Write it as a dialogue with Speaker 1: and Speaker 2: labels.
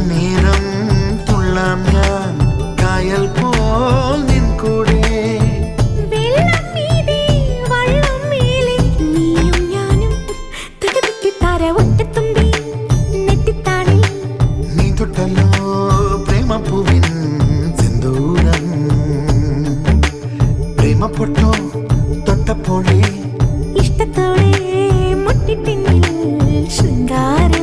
Speaker 1: നേരം തുള്ളാം ഞാൻ കായൽ പോൽ നിൻ കൂടെ നീ തൊട്ടല്ലോ പ്രേമപ്പൂവിൻ സിന്ദൂരം പ്രേമപ്പെട്ടോ തൊട്ടപ്പോഴേ
Speaker 2: ഇഷ്ടത്തോടെ മുട്ടിപ്പിന്നിൽ ശൃംഗാരം